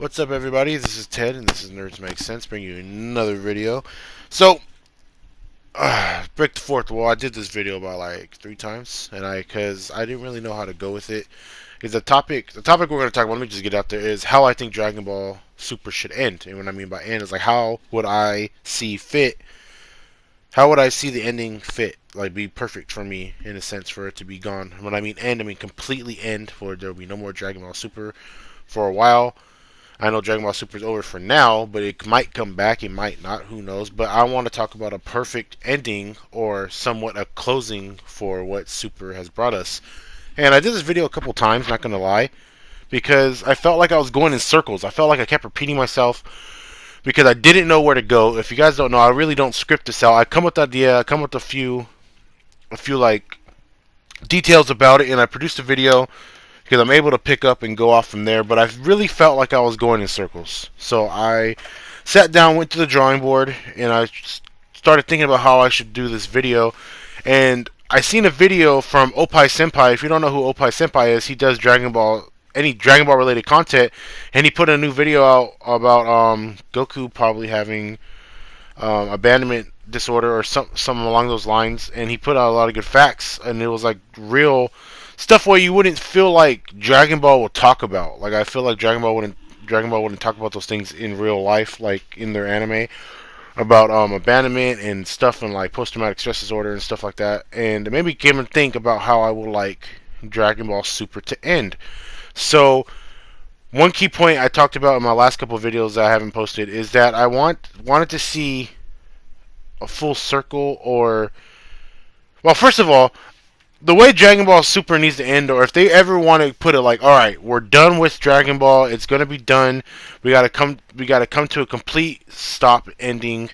What's up, everybody? This is Ted, and this is Nerds Make Sense, bringing you another video. So, break the fourth wall. I did this video about like 3 times, and because I didn't really know how to go with it. Is the topic we're going to talk about? Let me just get out there. Is how I think Dragon Ball Super should end, and what I mean by end is like how would I see fit? How would I see the ending fit? Like be perfect for me in a sense for it to be gone. When I mean end, I mean completely end, where there will be no more Dragon Ball Super for a while. I know Dragon Ball Super is over for now, but it might come back, it might not, who knows. But I want to talk about a perfect ending or somewhat a closing for what Super has brought us. And I did this video a couple times, not going to lie, because I felt like I was going in circles. I felt like I kept repeating myself because I didn't know where to go. If you guys don't know, I really don't script this out. I come with the idea, I come with a few like details about it, and I produced a video because I'm able to pick up and go off from there. But I really felt like I was going in circles. So I sat down, went to the drawing board, and I started thinking about how I should do this video. And I seen a video from Opie Senpai. If you don't know who Opie Senpai is, he does any Dragon Ball related content, and he put a new video out about Goku probably having abandonment disorder or something along those lines. And he put out a lot of good facts, and it was like real stuff where you wouldn't feel like Dragon Ball would talk about. Like I feel like Dragon Ball wouldn't talk about those things in real life, like in their anime about abandonment and stuff and like post traumatic stress disorder and stuff like that. And it made me give and think about how I would like Dragon Ball Super to end. So one key point I talked about in my last couple of videos that I haven't posted is that I wanted to see a full circle or well, first of all, the way Dragon Ball Super needs to end, or if they ever want to put it like, all right, we're done with Dragon Ball, it's gonna be done. We gotta come to a complete stop ending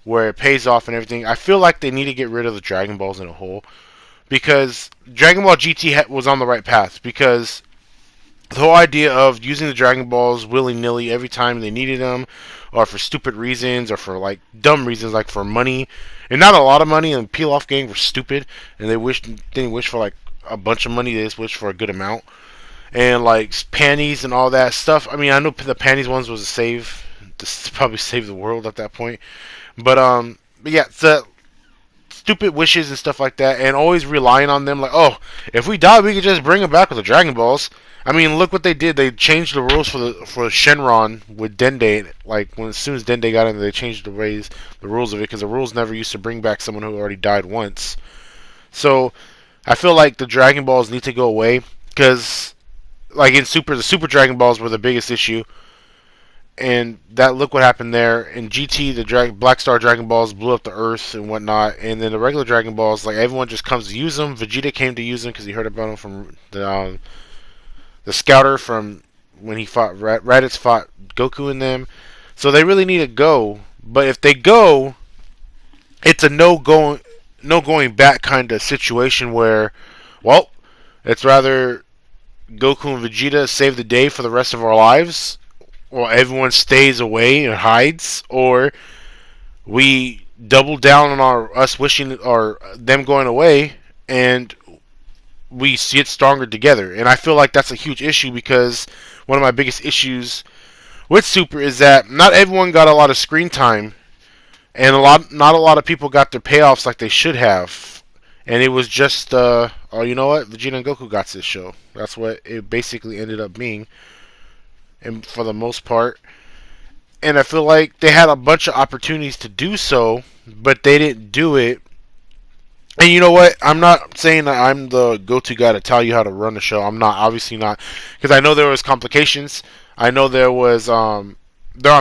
where it pays off and everything. I feel like they need to get rid of the Dragon Balls in a whole because Dragon Ball GT was on the right path because the whole idea of using the Dragon Balls willy nilly every time they needed them, or for stupid reasons, or for like dumb reasons, like for money, and not a lot of money. And Peel Off Gang were stupid, and they didn't wish for like a bunch of money. They just wished for a good amount, and like panties and all that stuff. I mean, I know the panties ones was to probably save the world at that point, but yeah, the stupid wishes and stuff like that, and always relying on them. Like, oh, if we die, we could just bring them back with the Dragon Balls. I mean, look what they did. They changed the rules for Shenron with Dende. Like as soon as Dende got in, they changed the rules of it because the rules never used to bring back someone who already died once. So I feel like the Dragon Balls need to go away because, like in Super, the Super Dragon Balls were the biggest issue and that look what happened there. In GT, the Black Star Dragon Balls blew up the Earth and whatnot, and then the regular Dragon Balls, like everyone just comes to use them. Vegeta came to use them because he heard about them from the Scouter from when he fought Raditz fought Goku in them. So they really need to go. But if they go, it's a no going back kind of situation where, well, it's rather Goku and Vegeta save the day for the rest of our lives, or everyone stays away and hides, or we double down on us wishing or them going away, and we get stronger together. And I feel like that's a huge issue because one of my biggest issues with Super is that not everyone got a lot of screen time, and not a lot of people got their payoffs like they should have. And it was just, oh, you know what? Vegeta and Goku got this show. That's what it basically ended up being, and for the most part. And I feel like they had a bunch of opportunities to do so, but they didn't do it. And you know what? I'm not saying that I'm the go-to guy to tell you how to run the show. I'm not, obviously not, because I know there was complications. I know there was they're on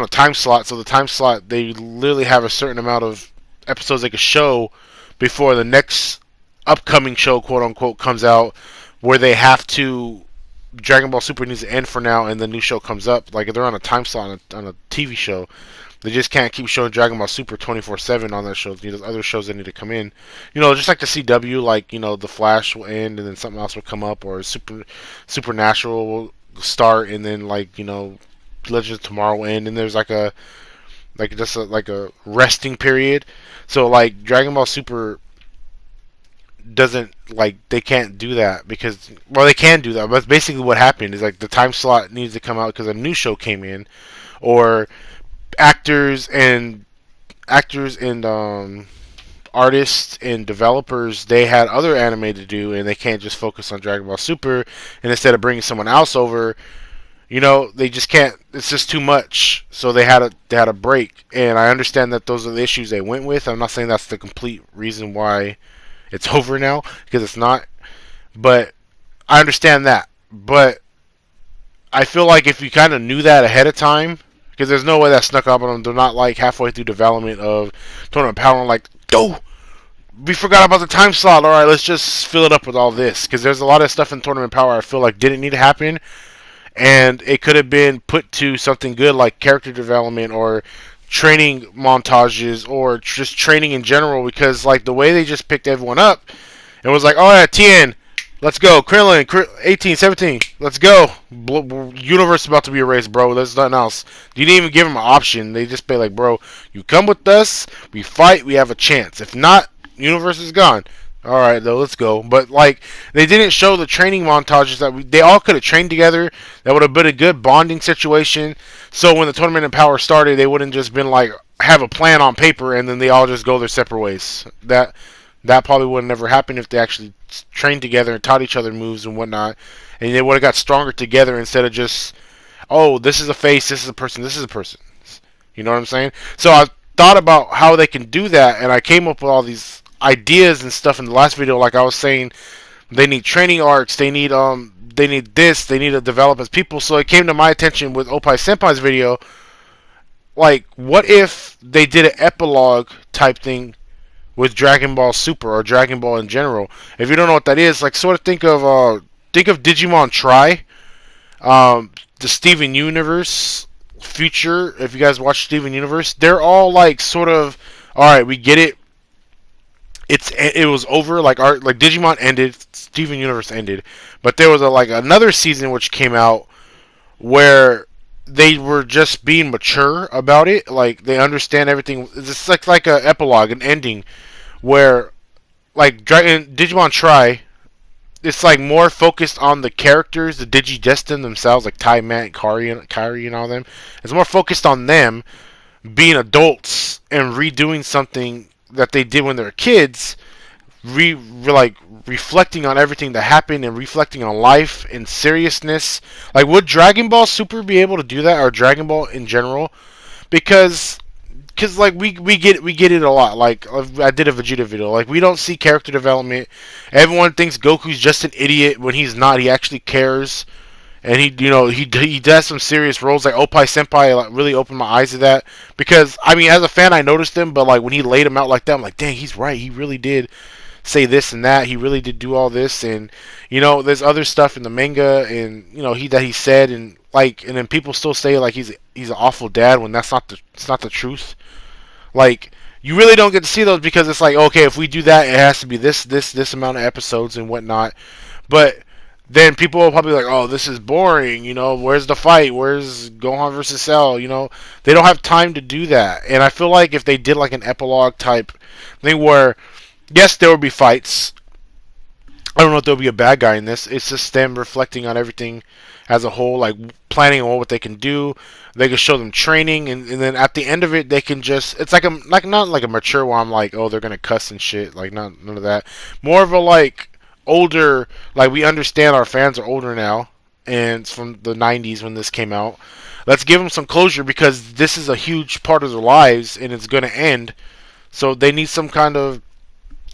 a time slot, so the time slot they literally have a certain amount of episodes they could show before the next upcoming show, quote unquote, comes out, where they have to Dragon Ball Super needs to end for now, and the new show comes up. Like if they're on a time slot on a TV show, they just can't keep showing Dragon Ball Super 24/7 on that show. There's other shows that need to come in. You know, just like the CW, like the Flash will end, and then something else will come up, or Supernatural will start, and then Legends of Tomorrow will end, and there's like a resting period. So like Dragon Ball Super doesn't, like, they can't do that because, well, they can do that, but basically what happened is like the time slot needs to come out because a new show came in, or actors and artists and developers, they had other anime to do and they can't just focus on Dragon Ball Super, and instead of bringing someone else over, they just can't. It's just too much. So they had a break, and I understand that those are the issues they went with. I'm not saying that's the complete reason why it's over now, because it's not. But I understand that. But I feel like if you kind of knew that ahead of time, because there's no way that snuck up on them. They're not like halfway through development of Tournament Power and like, oh, we forgot about the time slot. All right, let's just fill it up with all this, because there's a lot of stuff in Tournament Power I feel like didn't need to happen, and it could have been put to something good like character development or training montages or just training in general, because like the way they just picked everyone up, it was like, oh yeah, Tien, let's go, Krillin, 18, 17, let's go, universe is about to be erased, bro, there's nothing else. You didn't even give them an option. They just be like, bro, you come with us, we fight, we have a chance. If not, universe is gone. All right, though, let's go. But like, they didn't show the training montages that they all could have trained together. That would have been a good bonding situation. So when the Tournament of Power started, they wouldn't just been like have a plan on paper and then they all just go their separate ways. That probably would have never happened if they actually trained together and taught each other moves and whatnot, and they would have got stronger together instead of just, oh, this is a face, this is a person, this is a person. You know what I'm saying? So I thought about how they can do that, and I came up with all these ideas and stuff in the last video. Like I was saying, they need training arcs, they need this, they need to develop as people. So it came to my attention with Opie Senpai's video, like, what if they did an epilogue type thing with Dragon Ball Super or Dragon Ball in general? If you don't know what that is, like, sort of think of Digimon Tri, the Steven Universe future. If you guys watch Steven Universe, they're all like sort of, all right, we get it. It was over. Like Digimon ended, Steven Universe ended, but there was another season which came out where they were just being mature about it. Like they understand everything. It's like a epilogue, an ending, where like Digimon Tri, it's like more focused on the characters, the Digidestin themselves, like Tai Mat, Kairi, and all them. It's more focused on them being adults and redoing something that they did when they were kids, reflecting on everything that happened and reflecting on life and seriousness. Like, would Dragon Ball Super be able to do that, or Dragon Ball in general? Because like we get it a lot. Like I did a Vegeta video. Like we don't see character development. Everyone thinks Goku's just an idiot when he's not. He actually cares, and he does some serious roles. Like Opie Senpai like, really opened my eyes to that, because I mean as a fan I noticed him, but like when he laid him out like that, I'm like, dang, he's right. He really did say this and that. He really did do all this, and there's other stuff in the manga, and he said, and then people still say like he's an awful dad when it's not the truth. Like, you really don't get to see those because it's like, okay, if we do that, it has to be this amount of episodes and whatnot. But then people will probably be like, oh, this is boring. Where's the fight? Where's Gohan versus Cell? They don't have time to do that. And I feel like if they did like an epilogue type thing where, yes, there would be fights. I don't know if there'll be a bad guy in this. It's just them reflecting on everything as a whole, like planning on what they can do. They can show them training, and then at the end of it, they can just, it's like not like a mature where I'm like, oh, they're gonna cuss and shit, like none of that. More of a like older, like we understand our fans are older now, and it's from the 90s when this came out. Let's give them some closure because this is a huge part of their lives and it's gonna end. So they need some kind of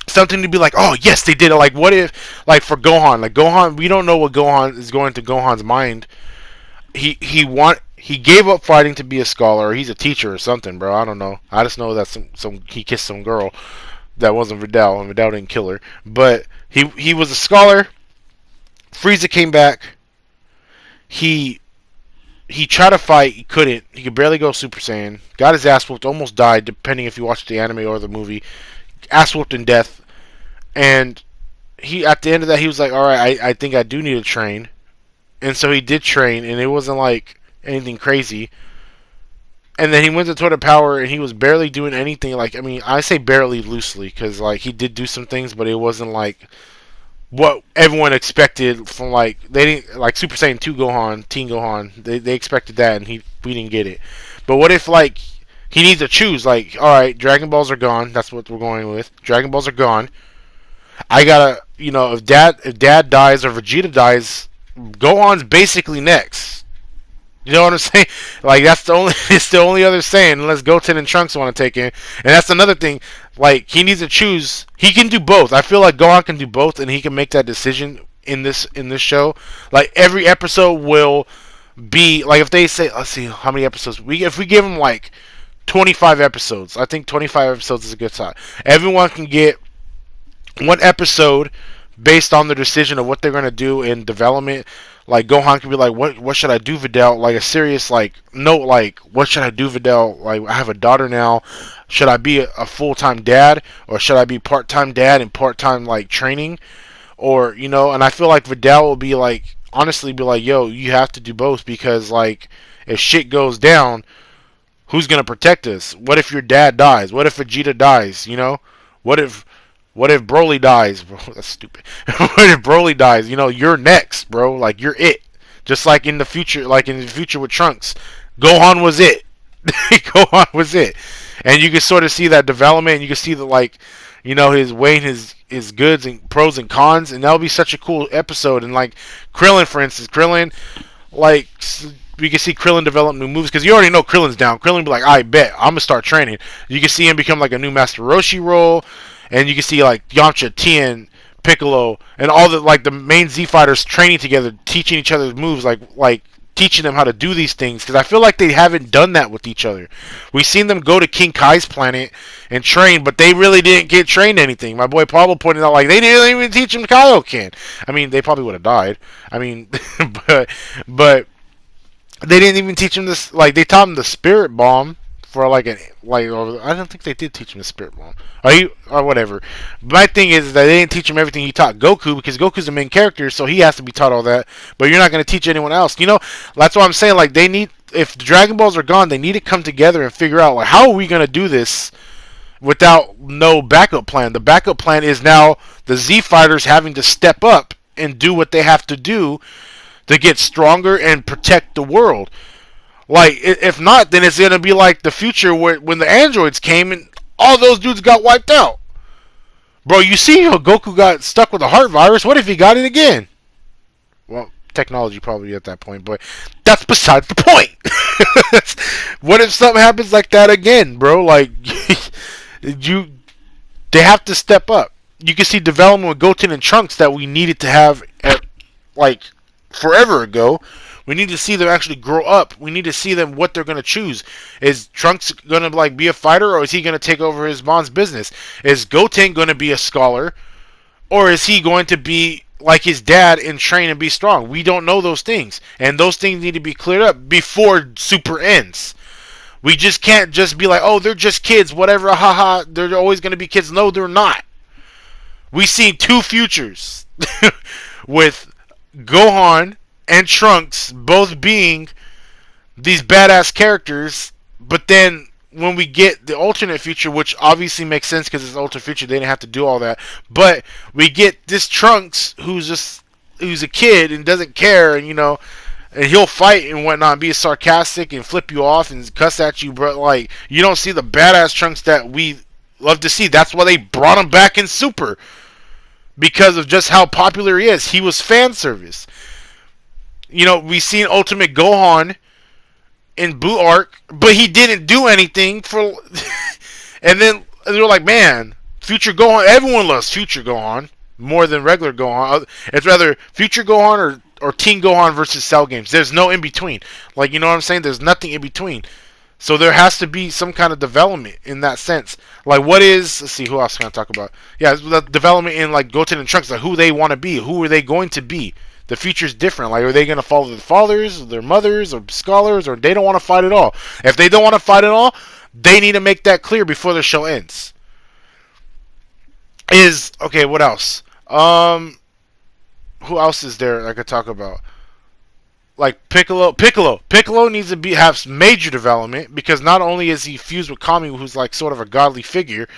something to be like, oh yes, they did it. Like what if, like for Gohan, we don't know what Gohan is going to Gohan's mind. He gave up fighting to be a scholar, or he's a teacher or something, bro. I don't know. I just know that he kissed some girl that wasn't Videl, and Videl didn't kill her. But he was a scholar. Frieza came back. He tried to fight, he couldn't. He could barely go Super Saiyan. Got his ass whooped, almost died, depending if you watched the anime or the movie. Ass whooped in death. And he, at the end of that, he was like, alright, I think I do need to train. And so he did train, and it wasn't like anything crazy. and then he went to Total Power, and he was barely doing anything. Like, I mean, I say barely loosely because like he did do some things, but it wasn't like what everyone expected from like they didn't like Super Saiyan 2 Gohan, Teen Gohan. They expected that, and we didn't get it. But what if like he needs to choose? Like, all right, Dragon Balls are gone. That's what we're going with. Dragon Balls are gone. I gotta, if Dad dies or Vegeta dies, Gohan's basically next. You know what I'm saying? Like that's the only it's the only other saying unless Goten and Trunks want to take in. And that's another thing. Like he needs to choose. He can do both. I feel like Gohan can do both, and he can make that decision in this show. Like every episode will be like if they say, let's see how many episodes if we give them like 25 episodes. I think 25 episodes is a good time. Everyone can get one episode based on the decision of what they're gonna do in development. Like Gohan could be like, what should I do, Videl? Like a serious like note, like what should I do, Videl? Like I have a daughter now. Should I be a full time dad, or should I be part time dad and part time like training, or And I feel like Videl will be like, honestly, be like, yo, you have to do both because like if shit goes down, who's gonna protect us? What if your dad dies? What if Vegeta dies? What if what if Broly dies? Bro, that's stupid. What if Broly dies? You're next, bro. Like you're it. Just like in the future, with Trunks, Gohan was it. Gohan was it, and you can sort of see that development. And you can see the his weighing his goods and pros and cons, and that'll be such a cool episode. And like Krillin, for instance, like we can see Krillin develop new moves because you already know Krillin's down. Krillin be like, I bet I'm gonna start training. You can see him become like a new Master Roshi role, and you can see like Yamcha, Tien, Piccolo, and all the main Z fighters training together, teaching each other's moves, like teaching them how to do these things. Because I feel like they haven't done that with each other. We've seen them go to King Kai's planet and train, but they really didn't get trained anything. My boy Pablo pointed out like they didn't even teach him Kaioken. I mean, they probably would have died. I mean, but they didn't even teach him this. Like they taught him the Spirit Bomb for or I don't think they did teach him the Spirit Bomb. Or whatever. My thing is that they didn't teach him everything he taught Goku because Goku's the main character, so he has to be taught all that. But you're not going to teach anyone else. That's what I'm saying. Like they need, if Dragon Balls are gone, they need to come together and figure out like how are we going to do this without no backup plan. The backup plan is now the Z fighters having to step up and do what they have to do to get stronger and protect the world. Like, if not, then it's gonna be like the future when the androids came and all those dudes got wiped out. Bro, you see how Goku got stuck with a heart virus? What if he got it again? Well, technology probably at that point, but that's besides the point. What if something happens like that again, bro? Like, they have to step up. You can see development with Goten and Trunks that we needed to have like forever ago. We need to see them actually grow up. We need to see them what they're gonna choose. Is Trunks gonna be a fighter, or is he gonna take over his mom's business? Is Goten gonna be a scholar, or is he going to be like his dad and train and be strong? We don't know those things, and those things need to be cleared up before Super ends. We just can't just be like, oh, they're just kids, whatever, haha. They're always gonna be kids. No, they're not. We see two futures with Gohan and Trunks both being these badass characters, but then when we get the alternate future, which obviously makes sense because it's alternate future, they didn't have to do all that, but we get this Trunks who's a kid and doesn't care, and and he'll fight and whatnot, and be sarcastic and flip you off and cuss at you, but like you don't see the badass Trunks that we love to see. That's why they brought him back in Super, because of just how popular he is. He was fan service. We've seen Ultimate Gohan in Blue Arc, but he didn't do anything for. And then they were like, man, Future Gohan. Everyone loves Future Gohan more than regular Gohan. It's rather Future Gohan or Teen Gohan versus Cell Games. There's no in between. Like, you know what I'm saying? There's nothing in between. So there has to be some kind of development in that sense. Like, let's see, who else can I talk about? Yeah, the development in like Goten and Trunks, like who they want to be, who are they going to be. The future's different. Like, are they going to follow their fathers, their mothers, or scholars, or they don't want to fight at all? If they don't want to fight at all, they need to make that clear before the show ends. Okay, what else? Who else is there I could talk about? Like Piccolo needs to have major development because not only is he fused with Kami, who's like sort of a godly figure,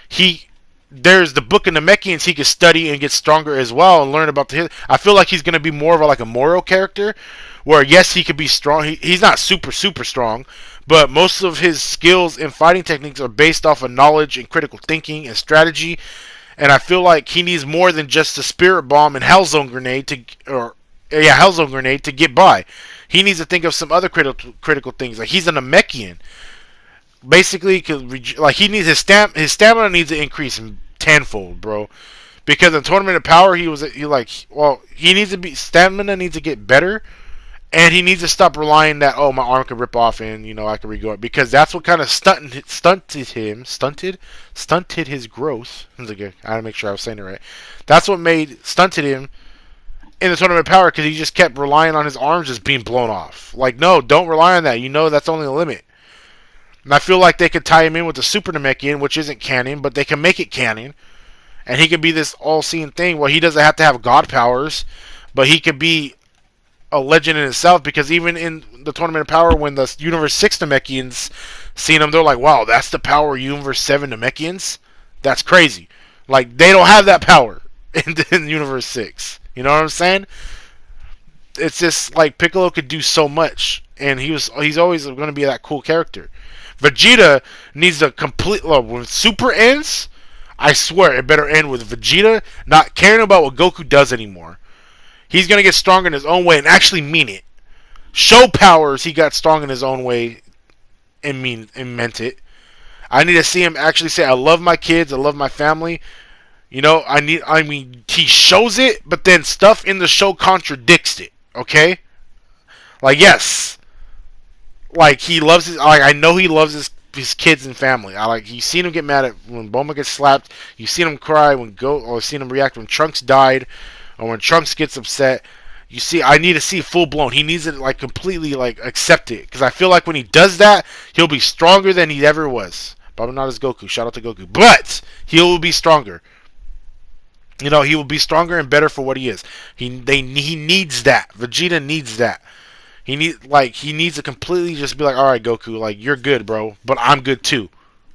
he there's the book of Namekians he can study and get stronger as well and learn about the. I feel like he's going to be more of like a Moro character, where yes he could be strong. He's not super strong, but most of his skills and fighting techniques are based off of knowledge and critical thinking and strategy. And I feel like he needs more than just a spirit bomb and Hellzone grenade Hellzone grenade to get by. He needs to think of some other critical things. Like he's a Namekian. Basically, like he needs his stamina needs to increase tenfold, bro. Because in Tournament of Power, he needs to be stamina needs to get better, and he needs to stop relying that my arm can rip off and I can regrow it, because that's what kind of stunted his growth. I gotta make sure I was saying it right. That's what stunted him in the Tournament of Power, because he just kept relying on his arms just being blown off. Like, no, don't rely on that. That's only a limit. And I feel like they could tie him in with the Super Namekian, which isn't canon, but they can make it canon. And he could be this all-seeing thing where he doesn't have to have god powers, but he could be a legend in itself, because even in the Tournament of Power, when the Universe 6 Namekians seen him, they're like, wow, that's the power of Universe 7 Namekians? That's crazy. Like, they don't have that power in Universe 6. You know what I'm saying? It's just like Piccolo could do so much, and he's always going to be that cool character. Vegeta needs a complete love. When Super ends, I swear it better end with Vegeta not caring about what Goku does anymore. He's going to get stronger in his own way and actually mean it. Show powers he got strong in his own way and meant it. I need to see him actually say, I love my kids, I love my family. He shows it, but then stuff in the show contradicts it, okay? Like, yes. Like, he loves I know he loves his kids and family. You've seen him get mad at when Bulma gets slapped. You've seen him cry or seen him react when Trunks died, or when Trunks gets upset. I need to see full blown. He needs to completely accept it, because I feel like when he does that, he'll be stronger than he ever was. Probably not as Goku. Shout out to Goku, but he will be stronger. He will be stronger and better for what he is. He needs that. Vegeta needs that. He needs to completely just be like, all right, Goku, you're good, bro, but I'm good too.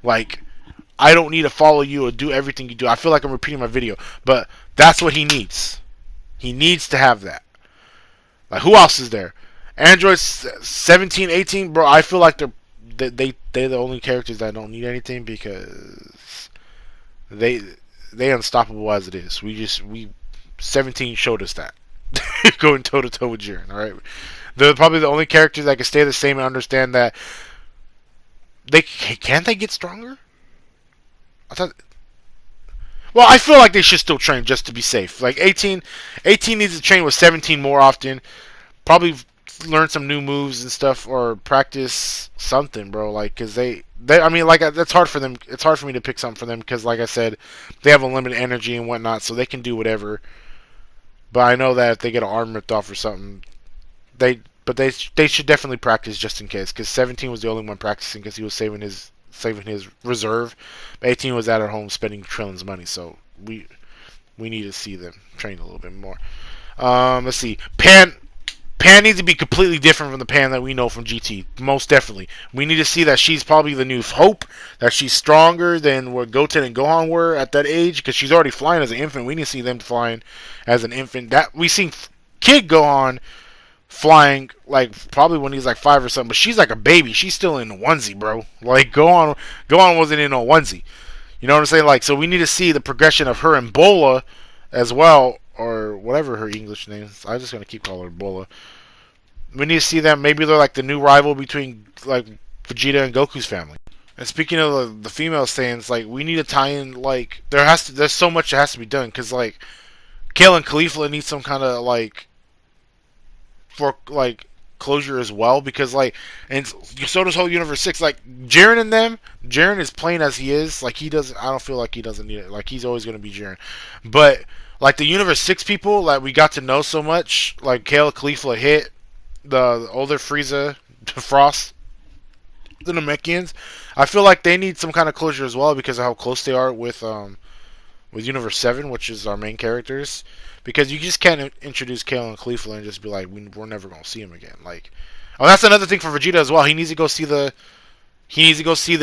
I don't need to follow you or do everything you do. I feel like I'm repeating my video, but that's what he needs. He needs to have that. Who else is there? Android 17, 18, bro. I feel like they're the only characters that don't need anything, because they unstoppable as it is. 17 showed us that. Going toe to toe with Jiren, alright? They're probably the only characters that can stay the same and understand that can't they get stronger? I feel like they should still train just to be safe. 18 needs to train with 17 more often. Probably learn some new moves and stuff, or practice something, bro. Because that's hard for them. It's hard for me to pick something for them, because, like I said, they have unlimited energy and whatnot, so they can do whatever. But I know that if they get an arm ripped off or something, they should definitely practice just in case. Because 17 was the only one practicing, because he was saving his reserve. 18 was out at home spending Krillin's money, so we need to see them train a little bit more. Let's see. Pan needs to be completely different from the Pan that we know from GT. Most definitely. We need to see that she's probably the new Hope, that she's stronger than what Goten and Gohan were at that age, because she's already flying as an infant. We need to see them flying as an infant. That we seen Kid Gohan flying probably when he's 5 or something, but she's like a baby. She's still in a onesie, bro. Gohan wasn't in a onesie. You know what I'm saying? So we need to see the progression of her and Bola as well, or whatever her English name is. I'm just gonna keep calling her Bola. We need to see them. Maybe they're the new rival between Vegeta and Goku's family. And speaking of the female Saiyans, we need to tie in there's so much that has to be done, because Kale and Caulifla need some kind of for closure as well, because and so does whole Universe 6. Jiren and them, Jiren is plain as he is. I don't feel like he doesn't need it. He's always gonna be Jiren, but the Universe 6 people we got to know so much, Kale, Caulifla, Hit, the older Frieza, Frost, the Namekians. I feel like they need some kind of closure as well, because of how close they are with with Universe 7, which is our main characters, because you just can't introduce Kale and Caulifla and just be like, we're never gonna see him again. Like, oh, that's another thing for Vegeta as well. He needs to go see the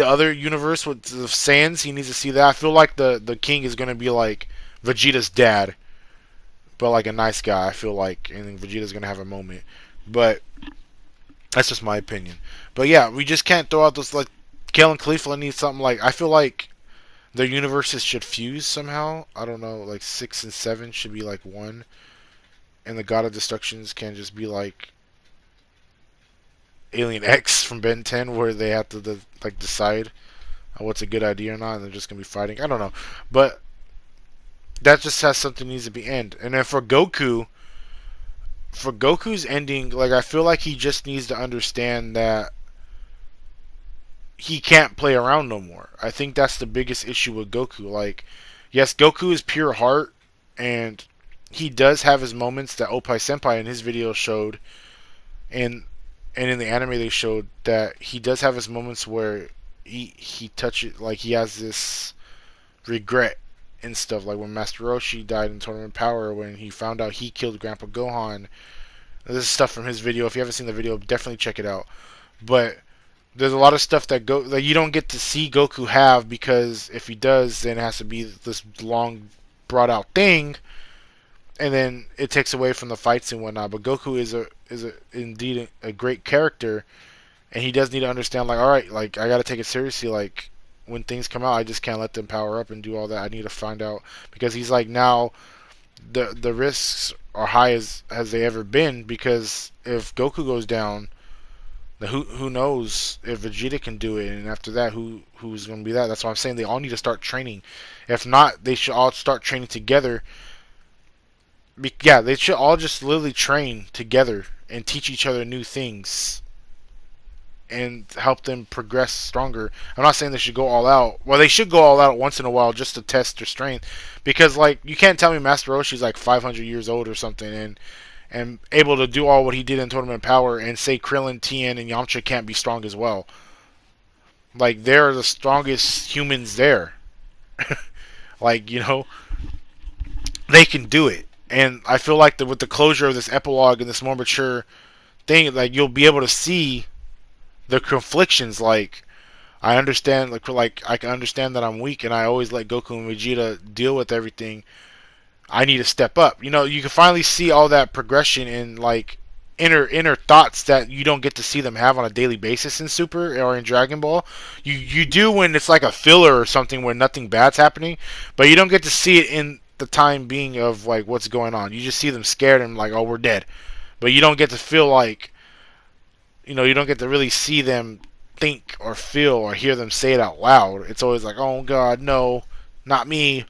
other universe with the Saiyans. He needs to see that. I feel like the king is gonna be like Vegeta's dad, but like a nice guy. I feel like, and Vegeta's gonna have a moment, but that's just my opinion. But yeah, we just can't throw out those like Kale and Caulifla need something like I feel like their universes should fuse somehow. I don't know, like 6 and 7 should be like one, and the God of Destructions can just be like Alien X from Ben 10, where they have to like decide what's a good idea or not, and they're just gonna be fighting. I don't know, but that just has something needs to be end. And then for Goku's ending, like I feel like he just needs to understand that he can't play around no more. I think that's the biggest issue with Goku. Like, yes, Goku is pure heart, and he does have his moments that Oppai Senpai in his video showed, and in the anime they showed that he does have his moments where he touches, like he has this regret and stuff. Like when Master Roshi died in Tournament Power, when he found out he killed Grandpa Gohan. This is stuff from his video. If you haven't seen the video, definitely check it out. But there's a lot of stuff that you don't get to see Goku have, because if he does, then it has to be this long, brought out thing, and then it takes away from the fights and whatnot. But Goku is indeed a great character, and he does need to understand, like, all right, like I got to take it seriously. Like when things come out, I just can't let them power up and do all that. I need to find out, because he's like, now the risks are high as they ever been, because if Goku goes down, who knows if Vegeta can do it, and after that, who's going to be that? That's why I'm saying they all need to start training. If not, they should all start training together. Yeah, they should all just literally train together and teach each other new things and help them progress stronger. I'm not saying they should go all out. Well, they should go all out once in a while just to test their strength, because like you can't tell me Master Roshi's like 500 years old or something and able to do all what he did in Tournament Power, and say Krillin, Tien, and Yamcha can't be strong as well. Like, they're the strongest humans there. Like, they can do it. And I feel like with the closure of this epilogue and this more mature thing, like, you'll be able to see the conflictions. Like, I understand, like I can understand that I'm weak, and I always let Goku and Vegeta deal with everything. I need to step up. You can finally see all that progression in like inner thoughts that you don't get to see them have on a daily basis in Super or in Dragon Ball. You do when it's like a filler or something where nothing bad's happening, but you don't get to see it in the time being of like what's going on. You just see them scared and like, oh, we're dead. But you don't get to feel like, you don't get to really see them think or feel or hear them say it out loud. It's always like, oh God, no, not me.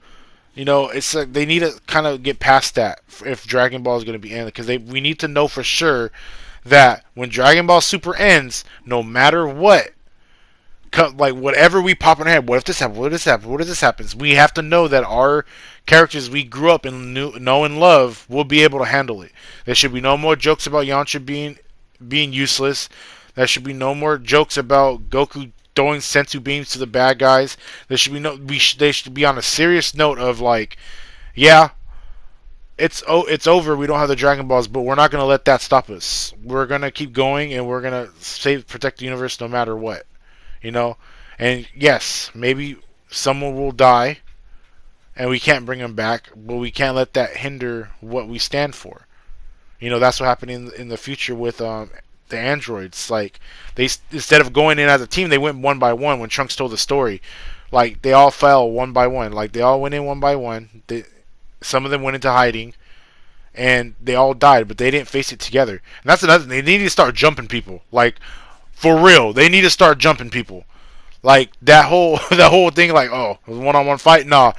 It's like they need to kind of get past that if Dragon Ball is going to be ended, because we need to know for sure that when Dragon Ball Super ends, no matter what, like whatever we pop in our head, what if this happens? What if this happens? What if this happens? We have to know that our characters we grew up and know and love will be able to handle it. There should be no more jokes about Yamcha being useless. There should be no more jokes about Goku throwing sensu beams to the bad guys. There should be they should be on a serious note of like, yeah, it's over. We don't have the Dragon Balls, but we're not gonna let that stop us. We're gonna keep going, and we're gonna protect the universe no matter what. And yes, maybe someone will die, and we can't bring them back, but we can't let that hinder what we stand for. That's what happened in the future with the androids. Like, they, instead of going in as a team, they went one by one. When Trunks told the story, like, they all fell one by one. Like, they all went in one by one. Some of them went into hiding, and they all died, but they didn't face it together. And that's another thing. They need to start jumping people. Like, for real, they need to start jumping people. Like, that whole thing, like, oh, one-on-one fight? Nah,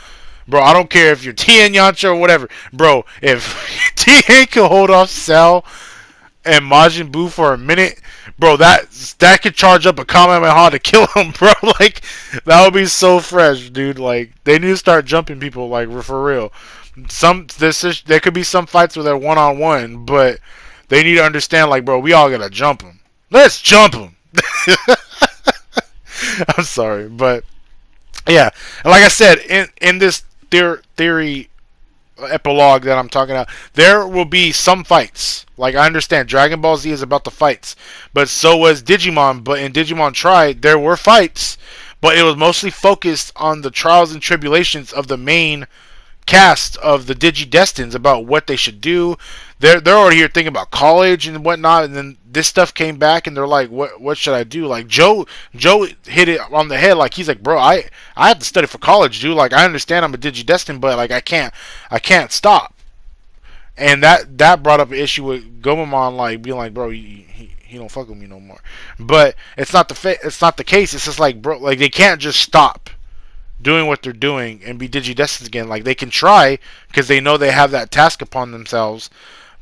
bro, I don't care if you're Tien, Yamcha, or whatever. Bro, if Tien can hold off Cell and Majin Buu for a minute, bro, that could charge up a Kamehameha to kill him, bro. Like, that would be so fresh, dude. Like, they need to start jumping people, like, for real. There could be some fights where they're one-on-one, but they need to understand, like, bro, we all gotta jump them. Let's jump them. I'm sorry, but yeah. And like I said, in this theory epilogue that I'm talking about. There will be some fights. Like, I understand Dragon Ball Z is about the fights, but so was Digimon. But in Digimon Tri, there were fights, but it was mostly focused on the trials and tribulations of the main cast of the Digidestins, about what they should do. They're already here thinking about college and whatnot, and then this stuff came back, and they're like, what should I do? Like Joe hit it on the head. Like, he's like, bro, I have to study for college, dude. Like, I understand I'm a Digidestin, but like, I can't stop. And that brought up an issue with Gomamon, like being like, bro, he don't fuck with me no more. But it's not the case. It's just like, bro, like, they can't just stop doing what they're doing and be Digidestins again. Like, they can try because they know they have that task upon themselves,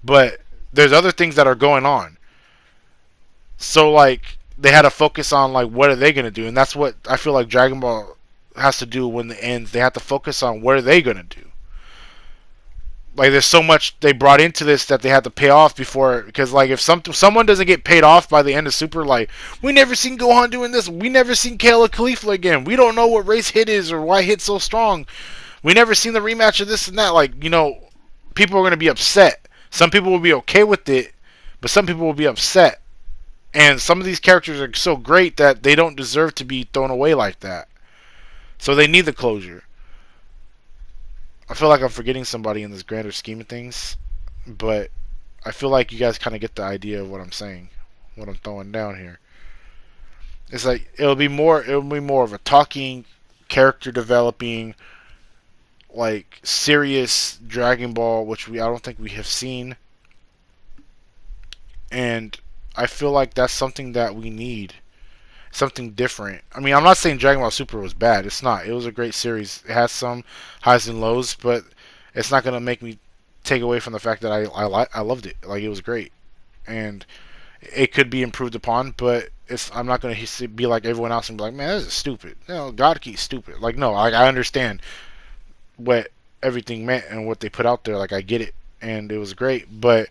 but there's other things that are going on. So like, they had to focus on like, what are they gonna do, and that's what I feel like Dragon Ball has to do when it ends. They have to focus on what are they gonna do. Like, there's so much they brought into this that they had to pay off before, because like, if someone doesn't get paid off by the end of Super, like, we never seen Gohan doing this, we never seen Kale Khalifa again, we don't know what race Hit is or why Hit's so strong, we never seen the rematch of this and that, like, people are going to be upset. Some people will be okay with it, but some people will be upset. And some of these characters are so great that they don't deserve to be thrown away like that. So they need the closure. I feel like I'm forgetting somebody in this grander scheme of things, but I feel like you guys kind of get the idea of what I'm saying, what I'm throwing down here. It's like, it'll be more of a talking, character developing, like, serious Dragon Ball, which I don't think we have seen. And I feel like that's something that we need. Something different. I mean, I'm not saying Dragon Ball Super was bad. It's not. It was a great series. It has some highs and lows, but it's not gonna make me take away from the fact that I loved it. Like, it was great, and it could be improved upon. But I'm not gonna be like everyone else and be like, man, this is stupid. God Key's stupid. Like, no, I understand what everything meant and what they put out there. Like, I get it, and it was great, but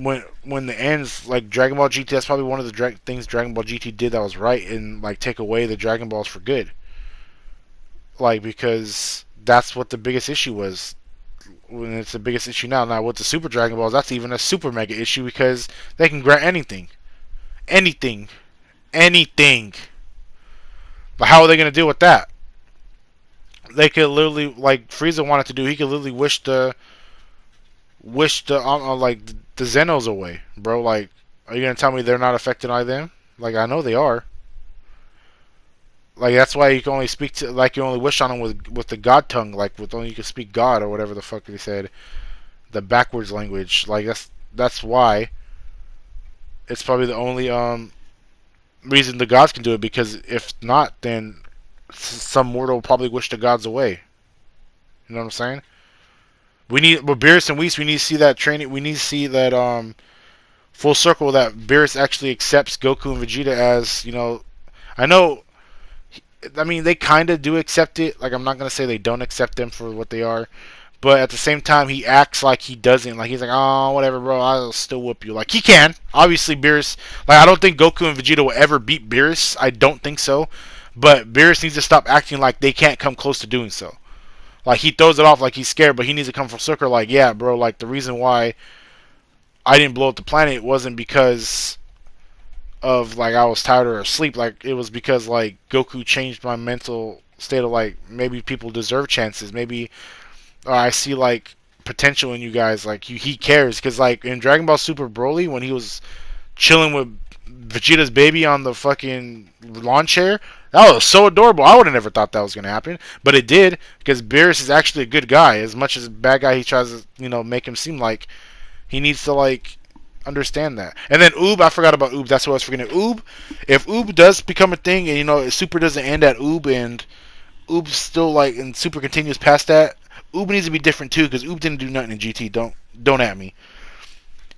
when the ends, like Dragon Ball GT, that's probably one of the things Dragon Ball GT did that was right, and like, take away the Dragon Balls for good. Like, because that's what the biggest issue was. When it's the biggest issue now. Now with the Super Dragon Balls, that's even a super mega issue because they can grant anything, anything, anything. But how are they gonna deal with that? They could literally, like Frieza wanted to do, he could literally wish the like the Zenos away, bro. Like, are you gonna tell me they're not affected by them? Like, I know they are. Like, that's why you can only speak to, like, you only wish on them with the God tongue, like, with only you can speak God or whatever the fuck they said, the backwards language. Like, that's why it's probably the only reason the gods can do it, because if not, then some mortal will probably wish the gods away. You know what I'm saying? With Beerus and Whis, we need to see that training. We need to see that full circle, that Beerus actually accepts Goku and Vegeta as, I know. I mean, they kind of do accept it. Like, I'm not gonna say they don't accept them for what they are, but at the same time, he acts like he doesn't. Like, he's like, oh, whatever, bro. I'll still whoop you. Like, he can. Obviously, Beerus. Like, I don't think Goku and Vegeta will ever beat Beerus. I don't think so. But Beerus needs to stop acting like they can't come close to doing so. Like, he throws it off like he's scared, but he needs to come full circle. Like, yeah, bro. Like, the reason why I didn't blow up the planet wasn't because of, like, I was tired or asleep. Like, it was because, like, Goku changed my mental state of, like, maybe people deserve chances. Maybe I see, like, potential in you guys. Like, he cares. Because, like, in Dragon Ball Super Broly, when he was chilling with Vegeta's baby on the fucking lawn chair, that was so adorable. I would have never thought that was going to happen. But it did, because Beerus is actually a good guy. As much as a bad guy he tries to, make him seem like, he needs to, like, understand that. And then Oob, I forgot about Oob. That's what I was forgetting. Oob, if Oob does become a thing, and Super doesn't end at Oob, and Oob's still, like, and Super continues past that, Oob needs to be different too, because Oob didn't do nothing in GT. Don't at me.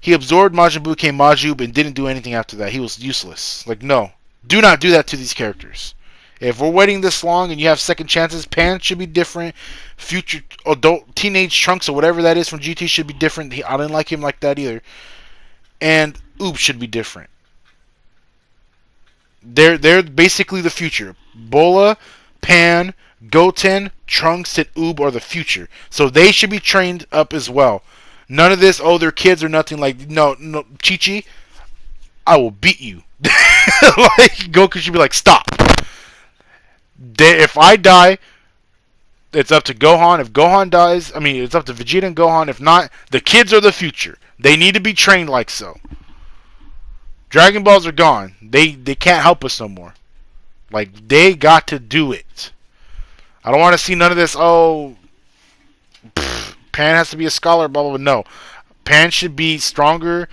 He absorbed Majin Buu, became Majub, and didn't do anything after that. He was useless. Like, no, do not do that to these characters. If we're waiting this long and you have second chances, Pan should be different. Future adult teenage Trunks or whatever that is from GT should be different. I didn't like him like that either. And Oob should be different. They're basically the future. Bola, Pan, Goten, Trunks and Oob are the future, so they should be trained up as well. None of this, oh, they're kids or nothing. Like, no, Chi-Chi, I will beat you. Like, Goku should be like, stop. If I die, it's up to Gohan. If Gohan dies, it's up to Vegeta and Gohan. If not, the kids are the future. They need to be trained like so. Dragon Balls are gone. They can't help us no more. Like, they got to do it. I don't want to see none of this, oh, Pan has to be a scholar, blah, blah, blah. No. Pan should be stronger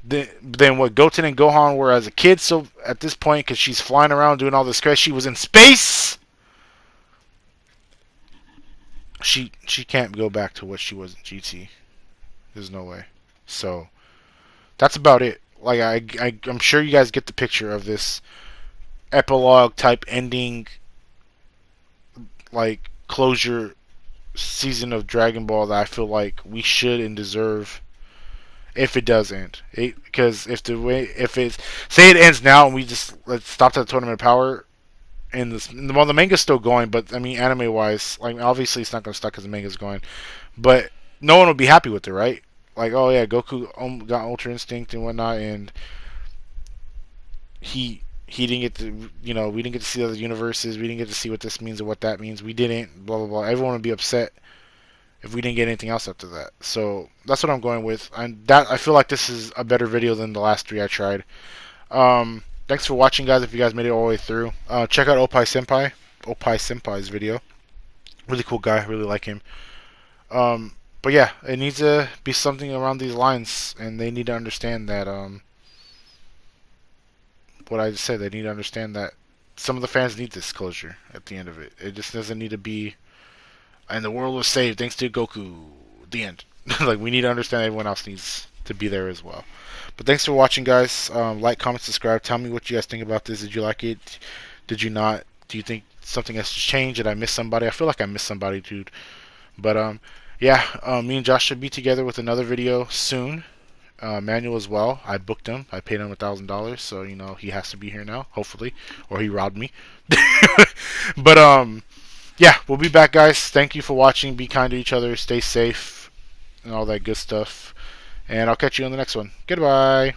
than what Goten and Gohan were as a kid. So at this point, because she's flying around doing all this crap, she was in space. She can't go back to what she was in GT. There's no way. So that's about it. Like, I'm sure you guys get the picture of this epilogue type ending, like closure season of Dragon Ball that I feel like we should and deserve if it does end. Because if it's, say it ends now and we just stop at the Tournament of Power, and the manga's still going, but anime wise, like, obviously it's not going to stop because the manga's going, but no one will be happy with it, right? Like, oh yeah, Goku got Ultra Instinct and whatnot, and he didn't get to, we didn't get to see other universes, we didn't get to see what this means and what that means, we didn't, blah blah blah. Everyone would be upset if we didn't get anything else after that. So that's what I'm going with, and that, I feel like this is a better video than the last 3 I tried. Thanks for watching, guys. If you guys made it all the way through, check out Oppai Senpai's video. Really cool guy, really like him. But yeah, it needs to be something around these lines, and they need to understand that, what I just said, they need to understand that some of the fans need this closure at the end of it. It just doesn't need to be, and the world was saved thanks to Goku, the end. Like, we need to understand everyone else needs to be there as well. But thanks for watching, guys. Like, comment, subscribe. Tell me what you guys think about this. Did you like it? Did you not? Do you think something has changed? Did I miss somebody? I feel like I missed somebody, dude. But yeah, me and Josh should be together with another video soon. Manuel as well. I booked him. I paid him $1,000, so he has to be here now, hopefully, or he robbed me. But yeah, we'll be back, guys. Thank you for watching. Be kind to each other. Stay safe, and all that good stuff. And I'll catch you on the next one. Goodbye.